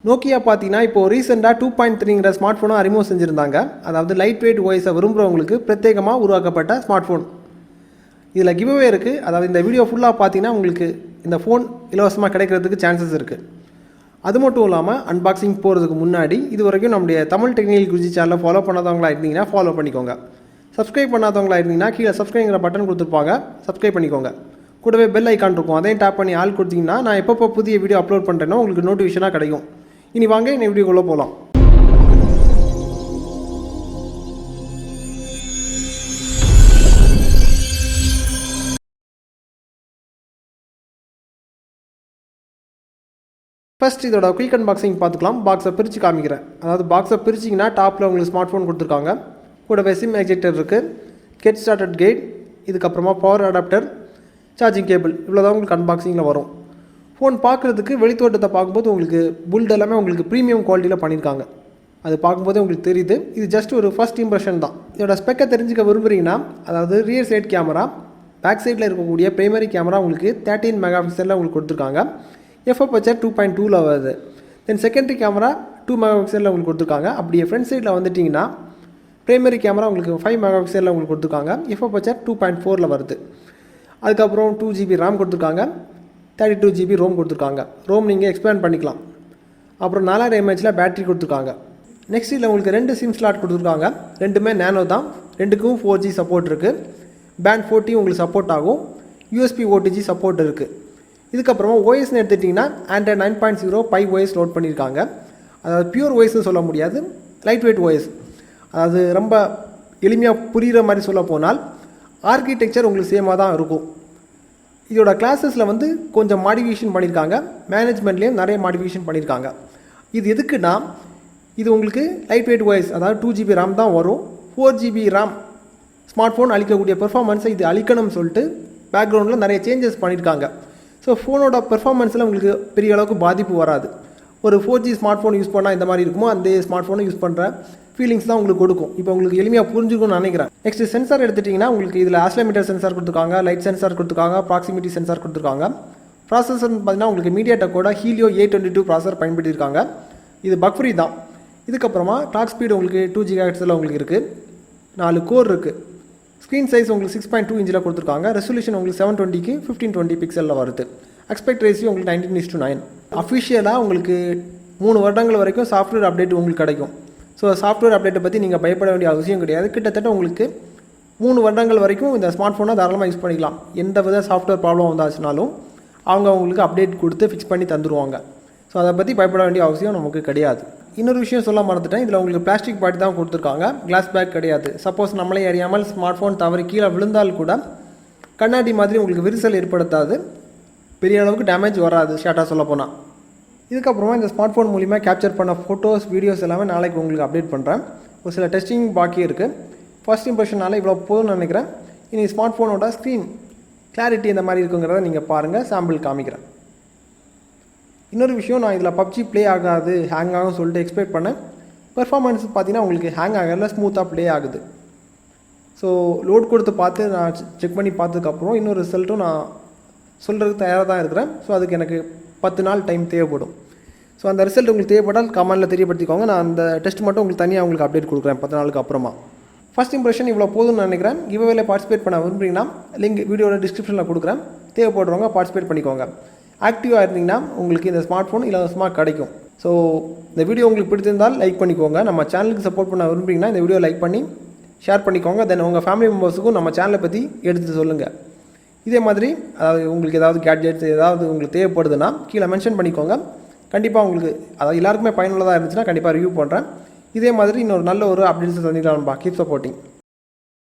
Nokia பார்த்தீங்கன்னா இப்போ ரீசெண்டாக 2.3ங்கிற ஸ்மார்ட் ஃபோனை அறிமுகம் செஞ்சுருந்தாங்க. அதாவது லைட் வெயிட் வாய்ஸை விரும்புகிறவங்களுக்கு பிரத்யேகமாக உருவாக்கப்பட்ட ஸ்மார்ட் ஃபோன். இதில் கிவ்அவே இருக்குது. அதாவது இந்த வீடியோ ஃபுல்லாக பார்த்தீங்கன்னா உங்களுக்கு இந்த ஃபோன் இலவசமாக கிடைக்கிறதுக்கு சான்சஸ் இருக்குது. அது மட்டும் இல்லாமல் அன்பாக்சிங் போகிறதுக்கு முன்னாடி இது வரைக்கும் நம்முடைய தமிழ் டெக்னிக்கல் குருஜி சேனலை ஃபாலோ பண்ணாதவங்களா இருந்தீங்கன்னா ஃபாலோ பண்ணிக்கோங்க. சப்ஸ்கிரைப் பண்ணாதவங்களா இருந்தீங்கன்னா கீழே சப்ஸ்கிரைங்கிற பட்டன் கொடுத்துருப்பாங்க, சப்ஸ்கிரைப் பண்ணிக்கோங்க. கூடவே பெல் ஐக்கான் இருக்கும், அதையும் டேப் பண்ணி ஆல் கொடுத்தீங்கன்னா நான் எப்பப்போ புதிய வீடியோ அப்லோட் பண்ணுறேன்னா உங்களுக்கு நோட்டிஃபிகேஷனாக கிடைக்கும். இனி வாங்க இந்த வீடியோக்குள்ளே போகலாம். ஃபர்ஸ்ட் இதோட குயிக் அன்பாக்சிங் பார்த்துக்கலாம். பாக்ஸை பிரித்து காமிக்கிறேன். அதாவது பாக்ஸை பிரிச்சிங்கன்னா டாப்பில் உங்களுக்கு ஸ்மார்ட் ஃபோன் கொடுத்துருக்காங்க. கூடவே சிம் எஜெக்டர் இருக்குது, கெட் ஸ்டார்டட் கைட், இதுக்கப்புறமா பவர் அடாப்டர், சார்ஜிங் கேபிள், இவ்வளோ தான் உங்களுக்கு அன்பாக்சிங்கில் வரும். ஃபோன் பார்க்குறதுக்கு வெளித்தோட்டத்தை பார்க்கும்போது உங்களுக்கு புல்ட் எல்லாமே உங்களுக்கு ப்ரீமியம் குவாலிட்டியில் பண்ணியிருக்காங்க. அது பார்க்கும்போதே உங்களுக்கு தெரியுது. இது ஜஸ்ட் ஒரு ஃபர்ஸ்ட் இம்ப்ரெஷன் தான். இதோட ஸ்பெக்கை தெரிஞ்சுக்க விரும்புகிறீங்கன்னா, அதாவது ரியர் சைட் கேமரா, பேக் சைடில் இருக்கக்கூடிய பிரைமரி கேமரா உங்களுக்கு 13 மெகா பிக்சலில் உங்களுக்கு கொடுத்துருக்காங்க. எஃப்எஃப்ஹெச்ஆர் 2.2ல் வருது. தென் செகண்டரி கேமரா 2 மெகா பிக்சலில் உங்களுக்கு கொடுத்துருக்காங்க. அப்படியே ஃப்ரண்ட் சைடில் வந்துட்டிங்கன்னா பிரைமரி கேமரா உங்களுக்கு 5 மெகா பிக்சலில் உங்களுக்கு கொடுத்துருக்காங்க. எஃப்எஃப்ஹெச்ஆர் 2.4ல் வருது. அதுக்கப்புறம் 2GB RAM கொடுத்துருக்காங்க, 32GB ரோம் கொடுத்துருக்காங்க. ரோம் நீங்கள் எக்ஸ்பேண்ட் பண்ணிக்கலாம். அப்புறம் 4000 mAh பேட்டரி கொடுத்துருக்காங்க. நெக்ஸ்ட் இதில் உங்களுக்கு 2 சிம் ஸ்லாட் கொடுத்துருக்காங்க. ரெண்டுமே நேனோ தான். ரெண்டுக்கும் 4G சப்போர்ட் இருக்குது. பேண்ட் 40 உங்களுக்கு சப்போர்ட் ஆகும். USB OTG சப்போர்ட் இருக்குது. இதுக்கப்புறமா ஓஎஸ்ன்னு எடுத்துட்டிங்கன்னா ஆண்ட்ராய்ட் 9.0 பை ஓஎஸ் லோட் பண்ணியிருக்காங்க. அதாவது பியூர் ஓஎஸ்ன்னு சொல்ல முடியாது, லைட் வெயிட் ஓஎஸ். அதாவது ரொம்ப எளிமையாக புரிகிற மாதிரி சொல்ல போனால் ஆர்கிடெக்சர் உங்களுக்கு சேமாக தான் இருக்கும். இதோட கிளாஸஸில் வந்து கொஞ்சம் மாடிஃபிகேஷன் பண்ணியிருக்காங்க. மேனேஜ்மெண்ட்லேயும் நிறைய மாடிஃபிகேஷன் பண்ணியிருக்காங்க. இது எதுக்குன்னா, இது உங்களுக்கு லைட் வெயிட் வாய்ஸ், அதாவது 2GB RAM தான் வரும். 4GB RAM ஸ்மார்ட் ஃபோன் அளிக்கக்கூடிய பெர்ஃபார்மன்ஸை இது அளிக்கணும்னு சொல்லிட்டு பேக்ரவுண்டில் நிறைய சேஞ்சஸ் பண்ணியிருக்காங்க. ஸோ ஃபோனோட பெர்ஃபார்மன்ஸில் உங்களுக்கு பெரிய அளவுக்கு பாதிப்பு வராது. ஒரு 4G ஸ்மார்ட் ஃபோன் யூஸ் பண்ணால் இந்த மாதிரி இருக்குமோ அந்த ஸ்மார்ட் ஃபோனை யூஸ் பண்ணுற ஃபீலிங்ஸ் தான் உங்களுக்கு கொடுக்கும். இப்போ உங்களுக்கு எளிமையாக புரிஞ்சுக்கணும்னு நினைக்கிறேன். நெக்ஸ்ட் சென்சார் எடுத்துட்டிங்கன்னா உங்களுக்கு இதில் ஆக்சிலோமீட்டர் சென்சார் கொடுத்துருக்காங்க, லைட் சென்சார் கொடுத்துருக்காங்க, ப்ராக்சிமிட்டி சென்சார் கொடுத்துருக்காங்க. ப்ராசஸர்னு பார்த்தீங்கன்னா உங்களுக்கு மீடியாடெக்கோட ஹீலியோ A22 ப்ராசஸர் பயன்படுத்தியிருக்காங்க. இது பக் ஃப்ரீ தான். இதுக்கப்புறமா கிளாக் ஸ்பீடு உங்களுக்கு 2 GHz உங்களுக்கு இருக்குது. 4 கோர் இருக்குது. ஸ்க்ரீன் சைஸ் உங்களுக்கு 6.2 இன்ச்சில் கொடுத்துருக்காங்க. ரெசல்யூஷன் உங்களுக்கு 720க்கு 1520 பிக்சலில் வருது. எக்ஸ்பெக்ட் ரேஷியோ உங்களுக்கு 19:9. அஃபிஷியலாக உங்களுக்கு 3 வருடங்கள் வரைக்கும் சாஃப்ட்வேர் அப்டேட் உங்களுக்கு கிடைக்கும். ஸோ சாஃப்ட்வேர் அப்டேட்டை பற்றி நீங்கள் பயப்பட வேண்டிய அவசியம் கிடையாது. கிட்டத்தட்ட உங்களுக்கு 3 வருடங்கள் வரைக்கும் இந்த ஸ்மார்ட் ஃபோனை தாராளமாக யூஸ் பண்ணிக்கலாம். எந்த வித சாஃப்ட்வேர் ப்ராப்ளம் வந்தாச்சுனாலும் அவங்க உங்களுக்கு அப்டேட் கொடுத்து ஃபிக்ஸ் பண்ணி தந்துடுவாங்க. ஸோ அதை பற்றி பயப்பட வேண்டிய அவசியம் நமக்கு கிடையாது. இன்னொரு விஷயம் சொல்ல மறந்துட்டேன். இதில் உங்களுக்கு பிளாஸ்டிக் பாடி தான் கொடுத்துருக்காங்க, கிளாஸ் பேக் கிடையாது. சப்போஸ் நம்மளே அறியாமல் ஸ்மார்ட் ஃபோன் தவறி கீழே விழுந்தால் கூட கண்ணாடி மாதிரி உங்களுக்கு விரிசல் ஏற்படுத்தாது, பெரிய அளவுக்கு டேமேஜ் வராது ஷார்ட்டாக சொல்ல போனால். இதுக்கப்புறமா இந்த ஸ்மார்ட் ஃபோன் மூலிமா கேப்சர் பண்ண ஃபோட்டோஸ், வீடியோஸ் எல்லாமே நாளைக்கு உங்களுக்கு அப்டேட் பண்ணுறேன். ஒரு சில டெஸ்டிங் பாக்கி இருக்குது. ஃபர்ஸ்ட் இம்ப்ரெஷனால் இவ்வளோ போதும்னு நினைக்கிறேன். இனி ஸ்மார்ட் ஃபோனோட ஸ்க்ரீன் கிளாரிட்டி இந்த மாதிரி இருக்குங்கிறத நீங்கள் பாருங்கள், சாம்பிள் காமிக்கிறேன். இன்னொரு விஷயம், நான் இதில் PUBG ப்ளே ஆகாது, ஹேங் ஆகும் சொல்லிட்டு எக்ஸ்பெக்ட் பண்ணேன். பெர்ஃபார்மன்ஸ் பார்த்தீங்கன்னா உங்களுக்கு ஹேங் ஆகல, ஸ்மூத்தாக ப்ளே ஆகுது. ஸோ லோட் கொடுத்து பார்த்து நான் செக் பண்ணி பார்த்ததுக்கப்புறம் இன்னொரு ரிசல்ட்டும் நான் சொல்கிறதுக்கு தயாராக தான் இருக்கிறேன். ஸோ அதுக்கு எனக்கு 10 நாள் டைம் தேவைப்படும். ஸோ அந்த ரிசல்ட் உங்களுக்கு தேவைப்பட்டால் கமெண்டில் தெரியப்படுத்திக்கோங்க. நான் அந்த டெஸ்ட் மட்டும் உங்களுக்கு தனியாக உங்களுக்கு அப்டேட் கொடுக்குறேன் 10 நாளுக்கு அப்புறமா. ஃபர்ஸ்ட் இம்ப்ரெஷன் இவ்வளோ போதும்னு நினைக்கிறேன். கிவ்அவேல பார்ட்டிசிபேட் பண்ண விரும்புறீங்கன்னா லிங்க் வீடியோட டிஸ்கிரிப்ஷனில் கொடுக்குறேன். தேவைப்படுறவங்க பார்ட்டிசிபேட் பண்ணிக்கோங்க. ஆக்டிவாக இருந்தீங்கன்னா உங்களுக்கு இந்த ஸ்மார்ட் ஃபோன் இலவசமாக கிடைக்கும். ஸோ இந்த வீடியோ உங்களுக்கு பிடிச்சிருந்தால் லைக் பண்ணிக்கோங்க. நம்ம சேனலுக்கு சப்போர்ட் பண்ண விரும்புறீங்கன்னா இந்த வீடியோ லைக் பண்ணி ஷேர் பண்ணிக்கோங்க. தென் உங்கள் ஃபேமிலி மெம்பர்ஸுக்கும் நம்ம சேனலை பற்றி எடுத்து சொல்லுங்கள். இதே மாதிரி அதாவது உங்களுக்கு ஏதாவது கேட்ஜெட்ஸ் ஏதாவது உங்களுக்கு தேவைப்படுதுன்னா கீழே மென்ஷன் பண்ணிக்கோங்க. கண்டிப்பாக உங்களுக்கு அதாவது எல்லாருக்குமே பயனுள்ளதாக இருந்துச்சுன்னா கண்டிப்பாக ரிவ்யூ பண்ணுறேன். இதே மாதிரி இன்னொரு நல்ல ஒரு அப்டேட்ஸ் தந்துக்கலாம். Keep supporting.